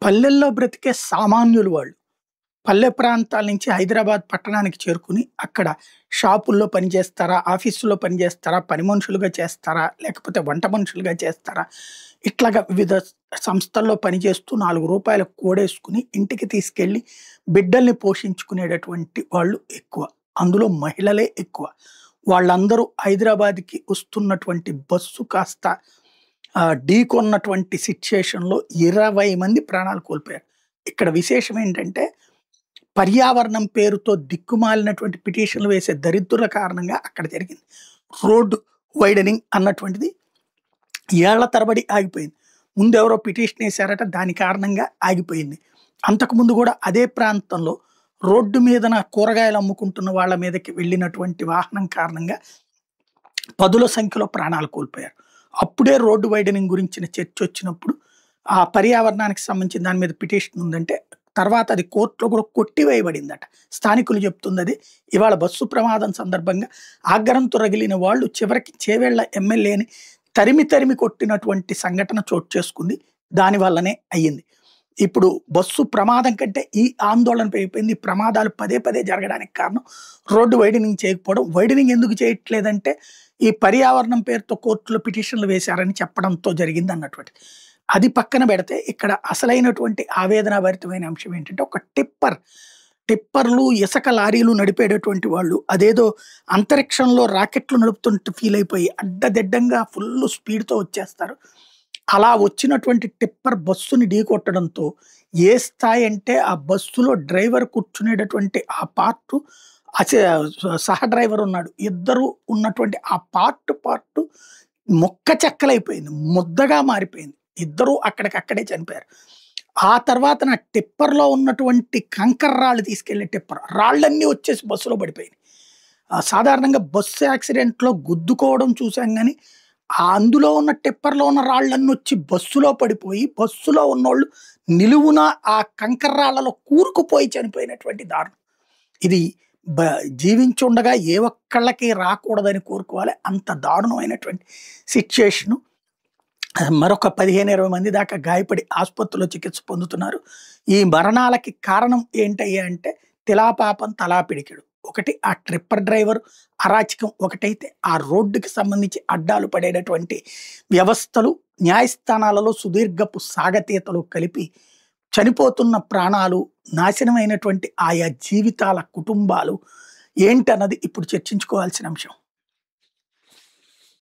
పల్లెల్లో బ్రతికే సామాన్యులు వాళ్ళు. పల్లె ప్రాంతాల నుంచి హైదరాబాద్ పట్టణానికి చేరుకుని, అక్కడ షాపుల్లో పనిచేస్తారా? ఆఫీసుల్లో పనిచేస్తారా? పని మనుషులుగా చేస్తారా? లేకపోతే వంట మనుషులుగా చేస్తారా? ఇట్లాగా వివిధ సంస్థల్లో పనిచేస్తూ రూ. 4 కూడేసుకుని ఇంటికి తీసుకెళ్ళి బిడ్డల్ని పోషించుకునేటటువంటి వాళ్ళు ఎక్కువ. అందులో మహిళలే ఎక్కువ. వాళ్ళందరూ హైదరాబాద్‌కి వస్తున్నటువంటి బస్సు కాస్త ఢీకొన్నటువంటి సిట్యుయేషన్‌లో 20 మంది ప్రాణాలు కోల్పోయారు. ఇక్కడ విశేషం ఏంటంటే, పర్యావరణం పేరుతో దిక్కుమాలినటువంటి పిటిషన్‌లు వేసే దరిద్రుల కారణంగా అక్కడ జరిగింది. రోడ్ వైడనింగ్ అన్నటువంటిది ఏళ్ల తరబడి ఆగిపోయింది. ముందెవరో పిటిషన్ ఏసారట, దాని కారణంగా ఆగిపోయింది. అంతకుముందు గూడా అదే ప్రాంతంలో రోడ్డు మీదన కూరగాయలు అమ్ముకుంటున్న వాళ్ళ మీదకి వెళ్ళినటువంటి వాహనం కారణంగా పదుల సంఖ్యలో ప్రాణాలు కోల్పోయారు. అప్పుడే రోడ్డు వైడనింగ్ గురించిన చర్చొచ్చినప్పుడు, ఆ పర్యావరణానికి సంబంధించిన దాని మీద పిటిషన్ ఉందంటే, తర్వాత అది కోర్టులో కూడా కొట్టివేయబడిందట. స్థానికులు చెప్తుందది. ఇవాళ బస్సు ప్రమాదం సందర్భంగా ఆగ్రహంతో రగిలిన వాళ్ళు చివరికి చేవెళ్ల ఎమ్మెల్యేని తరిమి తరిమి కొట్టినటువంటి సంఘటన చోటు చేసుకుంది. దాని వల్లనే అయ్యింది. ఇప్పుడు బస్సు ప్రమాదం కంటే ఈ ఆందోళన పెరిగిపోయింది. ఈ ప్రమాదాలు పదే పదే జరగడానికి కారణం రోడ్డు వైడనింగ్ చేయకపోవడం. వైడనింగ్ ఎందుకు చేయట్లేదంటే, ఈ పర్యావరణం పేరుతో కోర్టులో పిటిషన్లు వేశారని చెప్పడంతో జరిగింది అన్నటువంటి. అది పక్కన పెడితే, ఇక్కడ అసలైనటువంటి ఆవేదనాభరితమైన అంశం ఏంటంటే, ఒక టిప్పర్లు, ఇసక లారీలు నడిపేటటువంటి వాళ్ళు అదేదో అంతరిక్షంలో రాకెట్లు నడుపుతున్నట్టు ఫీల్ అయిపోయి అడ్డదిడ్డంగా ఫుల్ స్పీడ్‌తో వచ్చేస్తారు. అలా వచ్చినటువంటి టిప్పర్ బస్సుని ఢీకొట్టడంతో ఏ స్థాయి అంటే, ఆ బస్సులో డ్రైవర్ కూర్చునేటటువంటి ఆ పార్టు, అసే సహ డ్రైవర్ ఉన్నాడు. ఇద్దరు ఉన్నటువంటి ఆ పార్టు ముక్క చెక్కలైపోయింది. ముద్దగా మారిపోయింది. ఇద్దరూ అక్కడికక్కడే చనిపోయారు. ఆ తర్వాత టిప్పర్‌లో ఉన్నటువంటి కంకర రాళ్ళు తీసుకెళ్ళే టిప్పర్ రాళ్ళన్నీ వచ్చేసి బస్సులో పడిపోయినాయి. సాధారణంగా బస్సు యాక్సిడెంట్‌లో గుద్దుకోవడం చూసాం గానీ, అందులో ఉన్న టిప్పర్‌లో ఉన్న రాళ్ళన్నొచ్చి బస్సులో పడిపోయి, బస్సులో ఉన్నోళ్ళు నిలువున ఆ కంకర రాళ్ళలో కూరుకుపోయి చనిపోయినటువంటి దారుణం. ఇది బ జీవించుండగా ఏ ఒక్కళ్ళకి రాకూడదని కోరుకోవాలి. అంత దారుణమైనటువంటి సిట్యుయేషను. మరొక 15, 20 మంది దాకా గాయపడి ఆసుపత్రిలో చికిత్స పొందుతున్నారు. ఈ మరణాలకి కారణం ఏంటయ్యా అంటే, తిలాపాపం తలా పిడికెడు. ఒకటి ఆ ట్రిప్పర్ డ్రైవర్ అరాచకం ఒకటైతే, ఆ రోడ్డుకి సంబంధించి అడ్డాలు పడేటటువంటి వ్యవస్థలు, న్యాయస్థానాలలో సుదీర్ఘపు సాగతీతలు కలిపి చనిపోతున్న ప్రాణాలు, నాశనమైనటువంటి ఆయా జీవితాల కుటుంబాలు ఏంటన్నది ఇప్పుడు చర్చించుకోవాల్సిన అంశం.